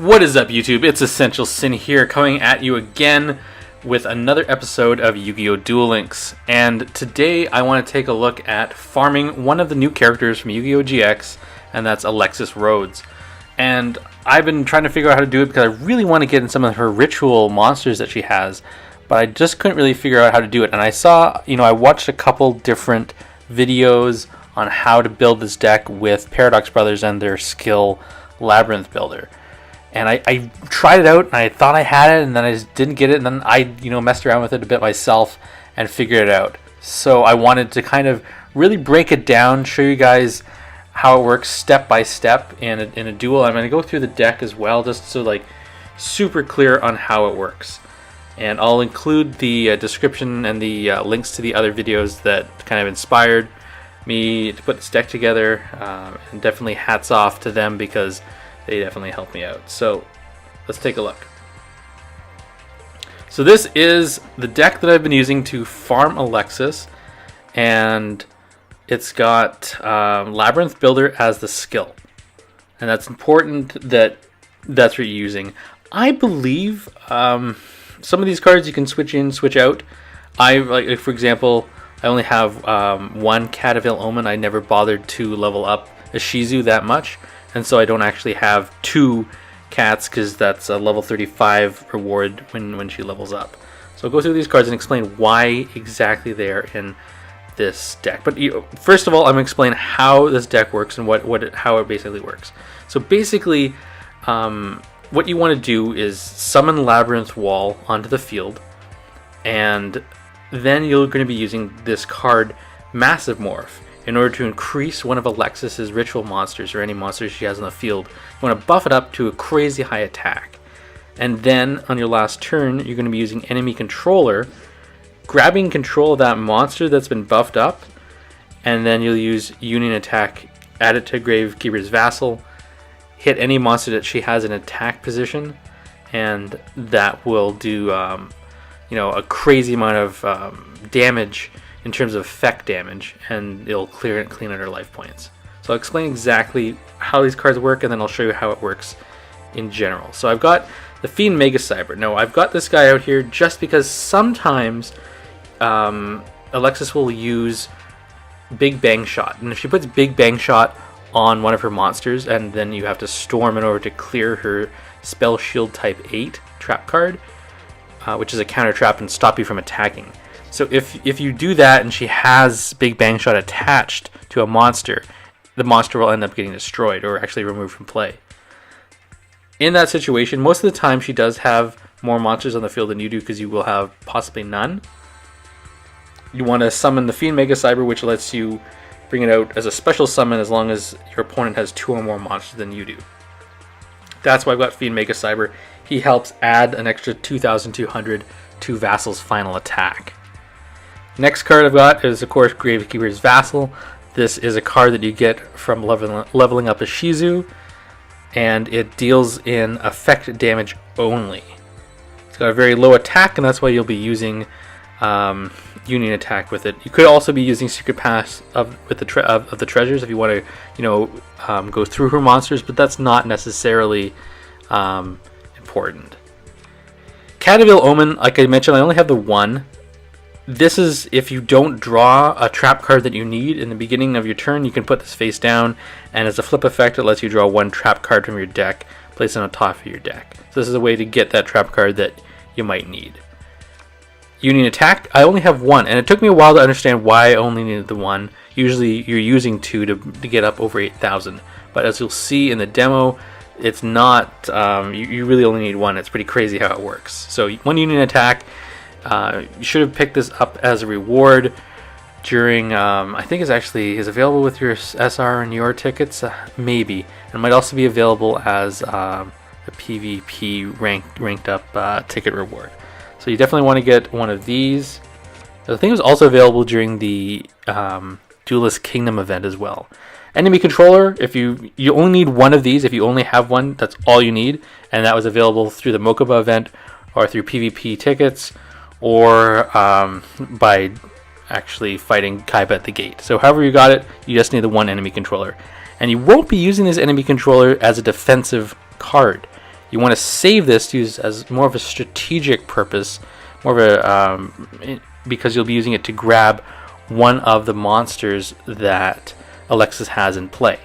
What is up, YouTube? It's Essential Sin here, coming at you again with another episode of Yu-Gi-Oh! Duel Links. And today I want to take a look at farming one of the new characters from Yu-Gi-Oh! GX, and that's Alexis Rhodes. And I've been trying to figure out how to do it because I really want to get in some of her ritual monsters that she has, but I just couldn't really figure out how to do it. And I saw, I watched a couple different videos on how to build this deck with Paradox Brothers and their skill Labyrinth builder. And I tried it out, and I thought I had it, and then I just didn't get it, and then I, messed around with it a bit myself and figured it out. So I wanted to kind of really break it down, show you guys how it works step by step in a duel. I'm going to go through the deck as well, just so super clear on how it works. And I'll include the description and the links to the other videos that kind of inspired me to put this deck together. And definitely hats off to them because they definitely helped me out. So let's take a look. So this is the deck that I've been using to farm Alexis, and it's got Labyrinth Builder as the skill, and that's important that that's what you're using. I believe some of these cards you can switch in, switch out. For example, I only have one Cat of Ill Omen. I never bothered to level up a Shizu that much, and so I don't actually have two cats because that's a level 35 reward when she levels up. So I'll go through these cards and explain why exactly they're in this deck. But first of all, I'm going to explain how this deck works and how it basically works. So basically, what you want to do is summon Labyrinth Wall onto the field, and then you're going to be using this card Massivemorph in order to increase one of Alexis's ritual monsters or any monsters she has on the field. You want to buff it up to a crazy high attack. And then on your last turn, you're going to be using enemy controller, grabbing control of that monster that's been buffed up, and then you'll use Union Attack, add it to Gravekeeper's Vassal, hit any monster that she has in attack position, and that will do a crazy amount of damage in terms of effect damage, and it'll clean out her life points. So I'll explain exactly how these cards work, and then I'll show you how it works in general. So I've got the Fiend Mega Cyber. No, I've got this guy out here just because sometimes Alexis will use Big Bang Shot, and if she puts Big Bang Shot on one of her monsters, and then you have to storm in order to clear her Spell Shield Type 8 trap card, which is a counter trap and stop you from attacking. So if you do that and she has Big Bang Shot attached to a monster, the monster will end up getting destroyed or actually removed from play. In that situation, most of the time she does have more monsters on the field than you do because you will have possibly none. You want to summon the Fiend Mega Cyber, which lets you bring it out as a special summon as long as your opponent has two or more monsters than you do. That's why I've got Fiend Mega Cyber. He helps add an extra 2,200 to Vassal's final attack. Next card I've got is, of course, Gravekeeper's Vassal. This is a card that you get from leveling up a Shizu, and it deals in effect damage only. It's got a very low attack, and that's why you'll be using Union Attack with it. You could also be using Secret Pass of the treasures if you want to, go through her monsters, but that's not necessarily important. Cat of Ill Omen, like I mentioned, I only have the one. This is if you don't draw a trap card that you need in the beginning of your turn, you can put this face down, and as a flip effect, it lets you draw one trap card from your deck, place it on top of your deck. So this is a way to get that trap card that you might need. Union Attack, I only have one, and it took me a while to understand why I only needed the one. Usually you're using two to get up over 8,000, but as you'll see in the demo, it's not, you really only need one. It's pretty crazy how it works. So one Union Attack, you should have picked this up as a reward during, I think is available with your SR and your tickets, maybe. It might also be available as a PvP ranked up ticket reward. So you definitely want to get one of these. I think it was also available during the Duelist Kingdom event as well. Enemy Controller, if you only need one of these. If you only have one, that's all you need, and that was available through the Mokuba event or through PvP tickets, or by actually fighting Kaiba at the gate. So however you got it, you just need the one enemy controller. And you won't be using this enemy controller as a defensive card. You want to save this to use as more of a strategic purpose, more of a because you'll be using it to grab one of the monsters that Alexis has in play.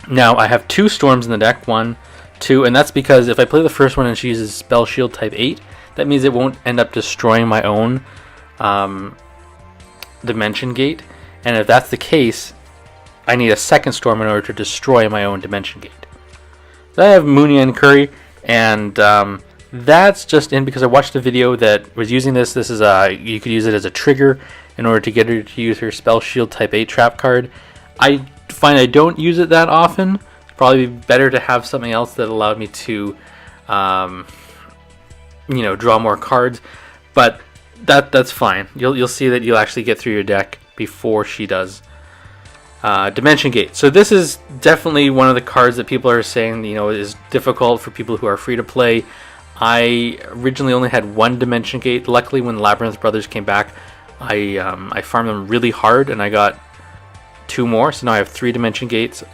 Now I have 2 storms in the deck, 1, 2, and that's because if I play the first one and she uses Spell Shield type 8, that means it won't end up destroying my own Dimension Gate. And if that's the case, I need a second storm in order to destroy my own Dimension Gate. So I have Mooyan Curry, and that's just in because I watched a video that was using this. This is you could use it as a trigger in order to get her to use her Spell Shield type 8 trap card. I find I don't use it that often. It's probably better to have something else that allowed me to draw more cards, but that's fine. You'll see that you'll actually get through your deck before she does. Dimension Gate. So this is definitely one of the cards that people are saying is difficult for people who are free to play. I originally only had 1 Dimension Gate. Luckily, when Labyrinth Brothers came back, I farmed them really hard and I got 2 more. So now I have 3 Dimension Gates.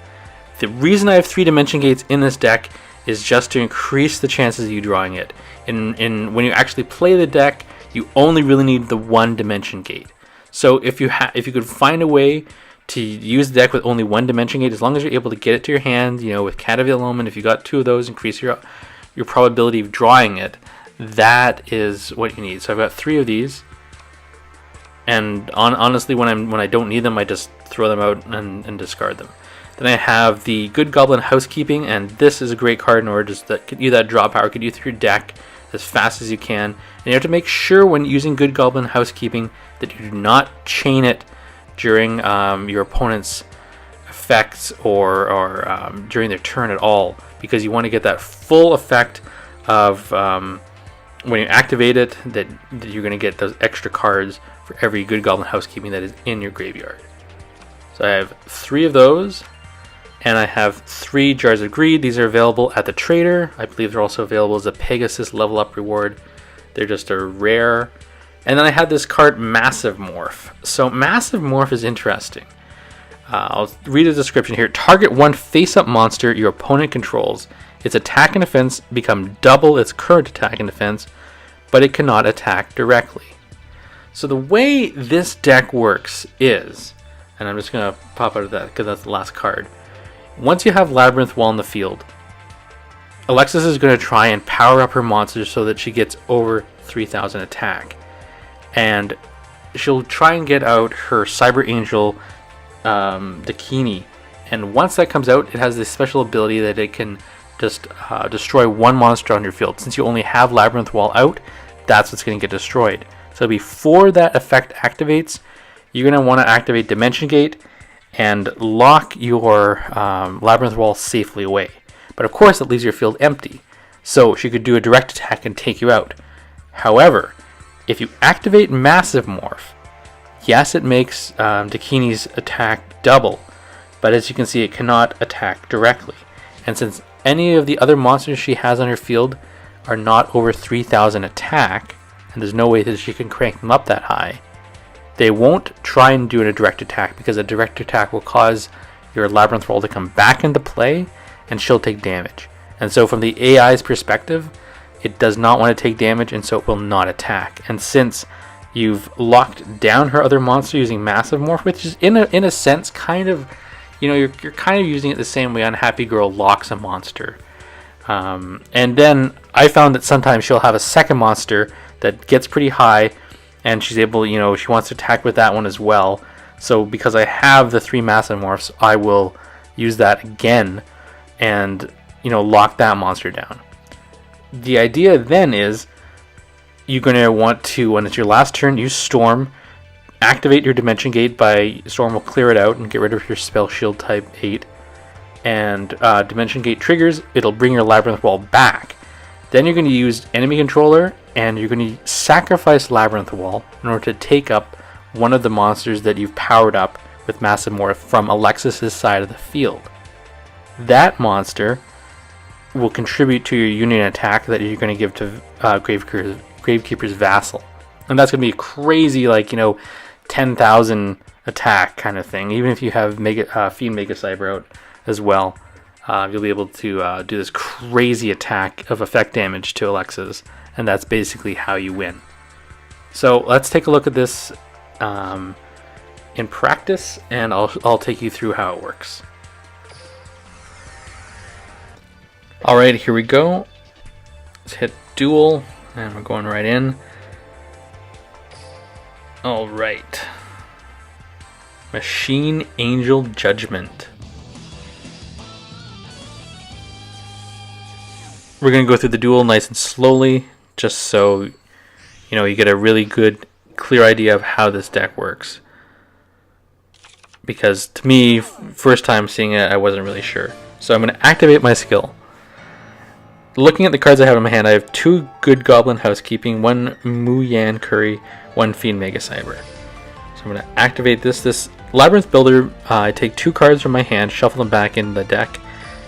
The reason I have 3 Dimension Gates in this deck is just to increase the chances of you drawing it. In when you actually play the deck, you only really need the 1 Dimension Gate. So if you could find a way to use the deck with only 1 Dimension Gate, as long as you're able to get it to your hand, with Cat of Ill Omen, if you got 2 of those, increase your probability of drawing it. That is what you need. So I've got 3 of these, and honestly, when I don't need them, I just throw them out and discard them. Then I have the Good Goblin Housekeeping, and this is a great card in order just to get you that draw power, get you through your deck as fast as you can. And you have to make sure when using Good Goblin Housekeeping that you do not chain it during your opponent's effects or during their turn at all, because you want to get that full effect of when you activate it, that you're going to get those extra cards for every Good Goblin Housekeeping that is in your graveyard. So I have 3 of those, and I have 3 Jars of Greed. These are available at the trader. I believe they're also available as a Pegasus level up reward. They're just a rare. And then I have this card, Massivemorph. So Massivemorph is interesting. I'll read the description here. Target 1 face-up monster your opponent controls. Its attack and defense become double its current attack and defense, but it cannot attack directly. So the way this deck works is, and I'm just going to pop out of that because that's the last card. Once you have Labyrinth Wall in the field, Alexis is going to try and power up her monsters so that she gets over 3,000 attack. And she'll try and get out her Cyber Angel Dakini. And once that comes out, it has this special ability that it can just destroy 1 monster on your field. Since you only have Labyrinth Wall out, that's what's going to get destroyed. So before that effect activates, you're going to want to activate Dimension Gate and lock your Labyrinth Wall safely away. But of course, it leaves your field empty. So she could do a direct attack and take you out. However, if you activate Massivemorph, yes, it makes Dakini's attack double, but as you can see, it cannot attack directly. And since any of the other monsters she has on her field are not over 3,000 attack, and there's no way that she can crank them up that high, they won't try and do a direct attack, because a direct attack will cause your Labyrinth Roll to come back into play, and she'll take damage. And so from the AI's perspective, it does not want to take damage, and so it will not attack. And since you've locked down her other monster using Massivemorph, which is in a sense kind of, you're kind of using it the same way Unhappy Girl locks a monster. And then I found that sometimes she'll have a second monster that gets pretty high, and she's able, she wants to attack with that one as well. So because I have the 3 Massivemorphs, I will use that again and, lock that monster down. The idea then is you're going to want to, when it's your last turn, use Storm, activate your Dimension Gate by Storm will clear it out and get rid of your Spell Shield type 8. And Dimension Gate triggers, it'll bring your Labyrinth Wall back. Then you're going to use Enemy Controller, and you're going to sacrifice Labyrinth Wall in order to take up one of the monsters that you've powered up with Massivemorph from Alexis's side of the field. That monster will contribute to your union attack that you're going to give to Gravekeeper's Vassal. And that's going to be a crazy, 10,000 attack kind of thing, even if you have Fiend Mega Cyber out as well. you'll be able to do this crazy attack of effect damage to Alexis, and that's basically how you win. So let's take a look at this in practice, and I'll take you through how it works. Alright, here we go. Let's hit Duel, and we're going right in. Alright. Machine Angel Judgment. We're going to go through the duel nice and slowly, just so you get a really good, clear idea of how this deck works. Because to me, first time seeing it, I wasn't really sure. So I'm going to activate my skill. Looking at the cards I have in my hand, I have 2 good Goblin Housekeeping, 1 Mooyan Curry, 1 Fiend Mega Cyber. So I'm going to activate this Labyrinth Builder. I take 2 cards from my hand, shuffle them back into the deck,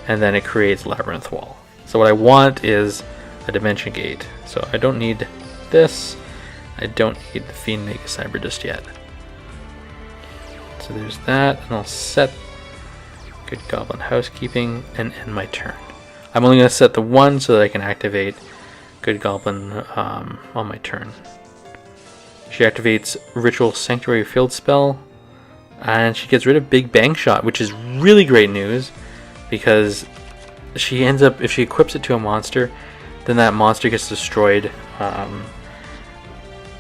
and then it creates Labyrinth Wall. So what I want is a Dimension Gate. So I don't need this. I don't need the Fiend Mega Cyber just yet. So there's that, and I'll set good Goblin Housekeeping and end my turn. I'm only going to set the 1 so that I can activate good Goblin on my turn. She activates Ritual Sanctuary Field Spell, and she gets rid of Big Bang Shot, which is really great news, because she ends up, if she equips it to a monster, then that monster gets destroyed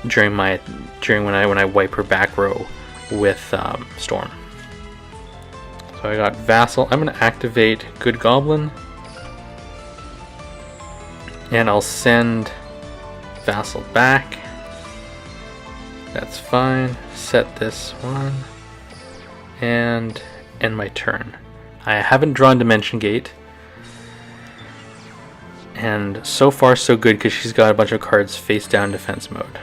during when I wipe her back row with Storm. So I got Vassal. I'm going to activate good Goblin. And I'll send Vassal back. That's fine. Set this one. And end my turn. I haven't drawn Dimension Gate. And so far so good, because she's got a bunch of cards face down defense mode.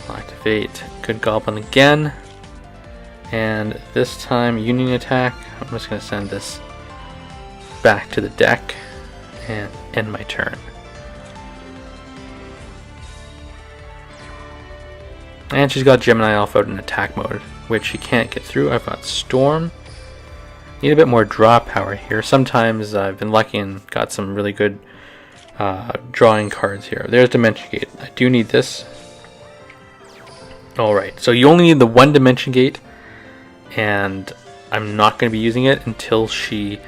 I'll activate good Goblin again. And this time Union Attack. I'm just going to send this back to the deck and end my turn. And she's got Gemini Alpha out in attack mode, which she can't get through. I've got Storm. Need a bit more draw power here. Sometimes I've been lucky and got some really good drawing cards here. There's Dimension Gate. I do need this. Alright, so you only need the 1 Dimension Gate, and I'm not going to be using it until she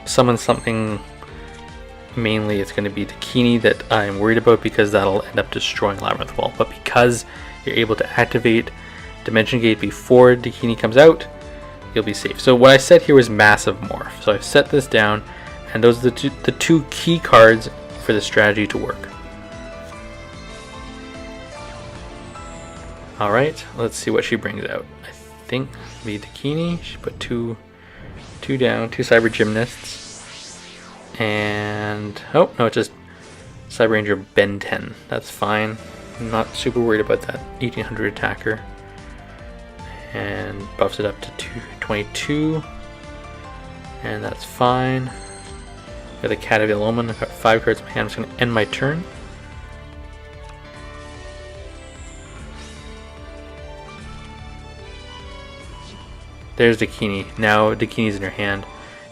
summons something. Mainly it's going to be Dakini that I'm worried about, because that'll end up destroying Labyrinth Wall. But because you're able to activate Dimension Gate before Dakini comes out, you'll be safe. So what I set here was Massivemorph. So I've set this down, and those are the two key cards for the strategy to work. Alright, let's see what she brings out. I think it'll be Dakini. She put two down, 2 Cyber Gymnasts. And oh no, it's just Cyber Ranger Ben 10. That's fine. I'm not super worried about that 1800 attacker. And buffs it up to 222, and that's fine. Got the Cat of Ill Omen. I've got 5 cards in my hand. I'm just going to end my turn. There's Dakini. Now Dakini's in her hand,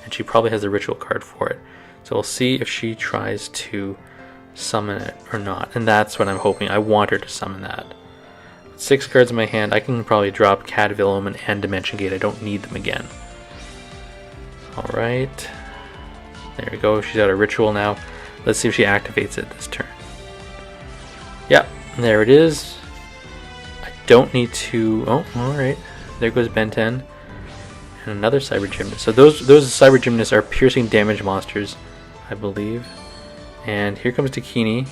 and she probably has a ritual card for it. So we'll see if she tries to summon it or not. And that's what I'm hoping. I want her to summon that. 6 cards in my hand. I can probably drop Cat of Ill Omen and Dimension Gate. I don't need them again. Alright. There we go. She's got a ritual now. Let's see if she activates it this turn. Yep, there it is. I don't need to... Oh, alright. There goes Ben 10. And another Cyber Gymnast. So those Cyber Gymnasts are piercing damage monsters, I believe. And here comes Dakini.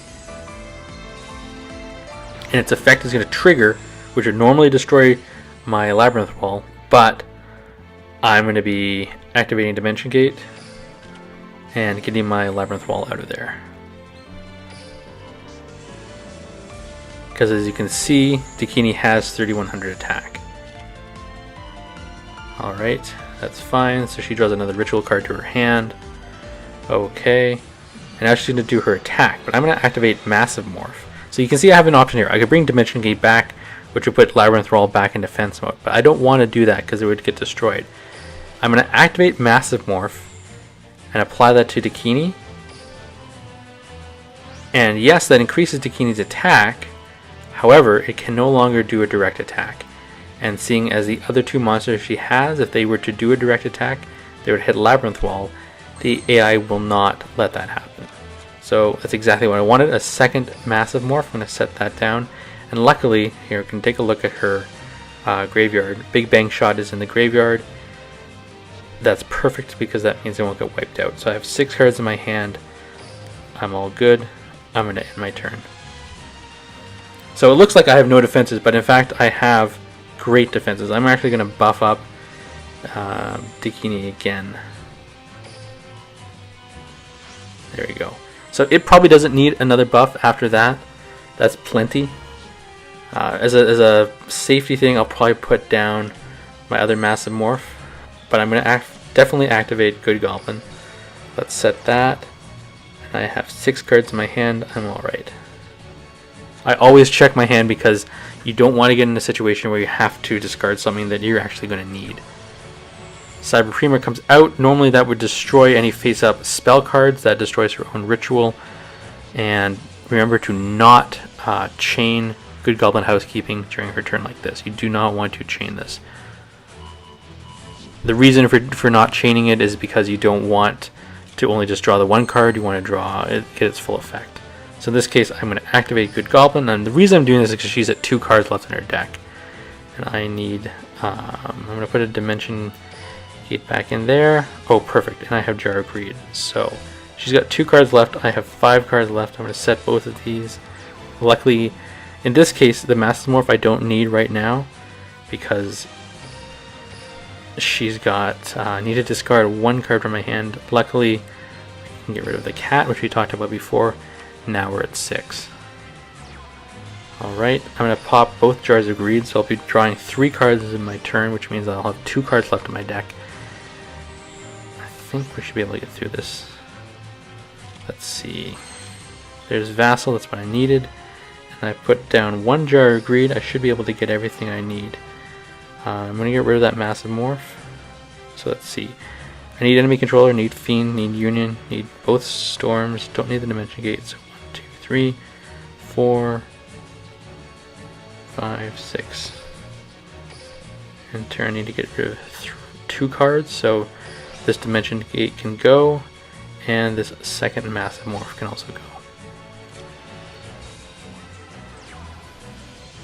And its effect is going to trigger, which would normally destroy my Labyrinth Wall, but I'm going to be activating Dimension Gate and getting my Labyrinth Wall out of there. Because as you can see, Dakini has 3100 attack. Alright, that's fine. So she draws another ritual card to her hand. Okay. And now she's going to do her attack, but I'm going to activate Massivemorph. So you can see I have an option here. I could bring Dimension Gate back, which would put Labyrinth Wall back in defense mode, but I don't want to do that because it would get destroyed. I'm going to activate Massivemorph and apply that to Dakini. And yes, that increases Dakini's attack. However, it can no longer do a direct attack. And seeing as the other two monsters she has, if they were to do a direct attack, they would hit Labyrinth Wall. The AI will not let that happen. So that's exactly what I wanted, a second Massivemorph. I'm going to set that down. And luckily, here we can take a look at her graveyard. Big Bang Shot is in the graveyard. That's perfect because that means it won't get wiped out. So I have 6 cards in my hand. I'm all good. I'm going to end my turn. So it looks like I have no defenses, but in fact I have great defenses. I'm actually going to buff up Dakini again. There we go. So it probably doesn't need another buff after that. That's plenty. As a safety thing, I'll probably put down my other Massivemorph, but I'm going to definitely activate Good Goblin. Let's set that. And I have 6 cards in my hand. I'm alright. I always check my hand because you don't want to get in a situation where you have to discard something that you're actually going to need. Cyber Premier comes out. Normally that would destroy any face-up spell cards. That destroys her own ritual. And remember to not chain Good Goblin Housekeeping during her turn like this. You do not want to chain this. The reason for not chaining it is because you don't want to only just draw the one card. You want to draw it, get its full effect. So in this case, I'm going to activate Good Goblin. And the reason I'm doing this is because she's at 2 cards left in her deck. And I need... I'm going to put a Dimension Gate back in there. Oh, perfect. And I have Jar of Greed. So she's got 2 cards left. I have 5 cards left. I'm going to set both of these. Luckily, in this case, the Massivemorph I don't need right now because she's got... I need to discard 1 card from my hand. Luckily, I can get rid of the cat, which we talked about before. Now we're at 6. Alright, I'm going to pop both Jars of Greed, so I'll be drawing 3 cards in my turn, which means I'll have 2 cards left in my deck. I think we should be able to get through this. Let's see. There's Vassal, that's what I needed. And I put down 1 Jar of Greed. I should be able to get everything I need. I'm going to get rid of that Massivemorph. So let's see. I need Enemy Controller, need Fiend, need Union, need both Storms, don't need the Dimension Gate. So 1, 2, 3, 4, 5, 6. And turn, I need to get rid of 2 cards, so this Dimension Gate can go, and this second Massivemorph can also go.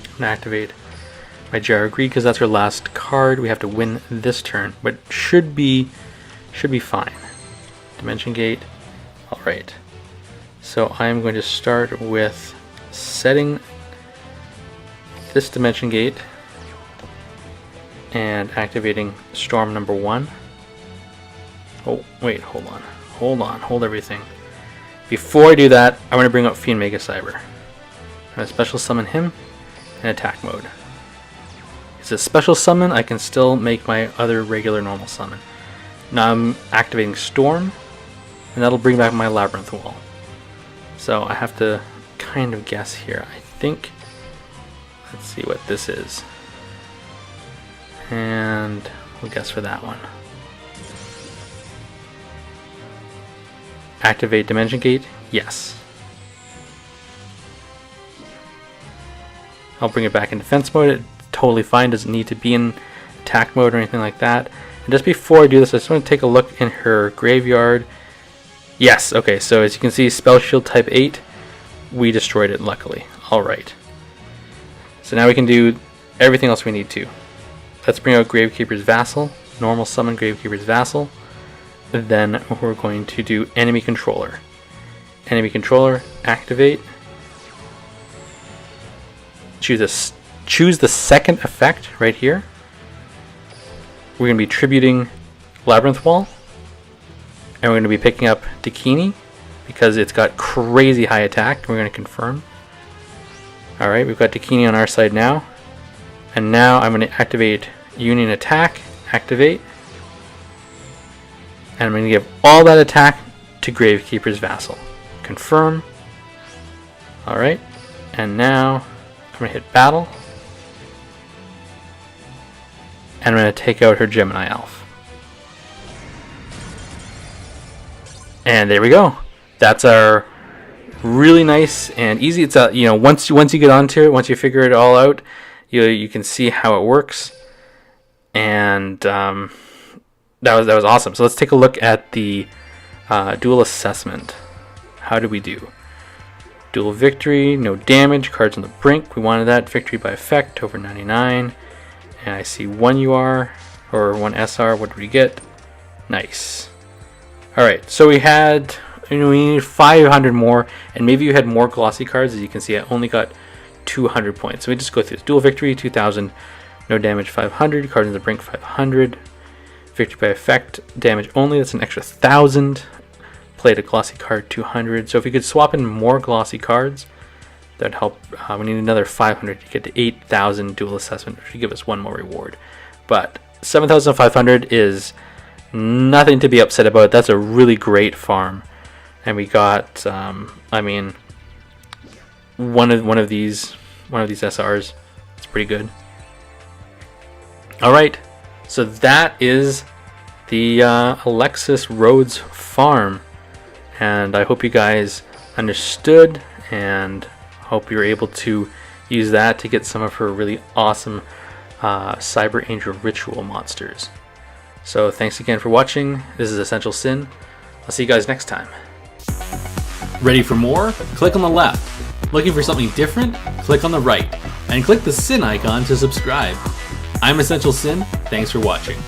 I'm going to activate my Jar of Greed because that's our last card. We have to win this turn, but should be fine. Dimension Gate. Alright. So I'm going to start with setting this Dimension Gate and activating Storm number 1. Oh, wait, hold on. Hold everything. Before I do that, I'm going to bring up Fiend Mega Cyber. I'm going to special summon him in attack mode. It's a special summon, I can still make my other regular normal summon. Now I'm activating Storm, and that'll bring back my Labyrinth Wall. So I have to kind of guess here. I think, let's see what this is. And we'll guess for that one. Activate Dimension Gate? Yes. I'll bring it back in defense mode. It's totally fine, doesn't need to be in attack mode or anything like that. And just before I do this, I just want to take a look in her graveyard. Yes, okay, so as you can see, Spell Shield type 8, we destroyed it luckily. Alright. So now we can do everything else we need to. Let's bring out Gravekeeper's Vassal, normal summon Gravekeeper's Vassal. Then we're going to do Enemy Controller. Enemy Controller, activate. Choose the second effect right here. We're going to be tributing Labyrinth Wall. And we're going to be picking up Dakini because it's got crazy high attack. We're going to confirm. Alright, we've got Dakini on our side now. And now I'm going to activate Union Attack. Activate. And I'm going to give all that attack to Gravekeeper's Vassal. Confirm. Alright. And now I'm going to hit Battle. And I'm going to take out her Gemini Elf. And there we go. That's our really nice and easy. It's once you get onto it, once you figure it all out, you can see how it works. And that was awesome. So let's take a look at the duel assessment. How did we do? Duel victory, no damage, cards on the brink. We wanted that. Victory by effect, over 99. And I see 1 UR or 1 SR. What did we get? Nice. Alright, so we had, we need 500 more, and maybe you had more glossy cards. As you can see, I only got 200 points. So we just go through this. Duel victory, 2000. No damage, 500. Cards on the brink, 500. Victory by effect, damage only. That's an extra 1,000. Played a glossy card, 200. So if we could swap in more glossy cards, that'd help. We need another 500 to get to 8,000 duel assessment, which would give us 1 more reward. But 7,500 is nothing to be upset about. That's a really great farm, and we got. I mean, one of these SRs. It's pretty good. All right, so that is the Alexis Rhodes farm, and I hope you guys understood, and hope you're able to use that to get some of her really awesome Cyber Angel Ritual monsters. So thanks again for watching. This is Essential Sin. I'll see you guys next time. Ready for more? Click on the left. Looking for something different? Click on the right. And click the Sin icon to subscribe. I'm Essential Sin. Thanks for watching.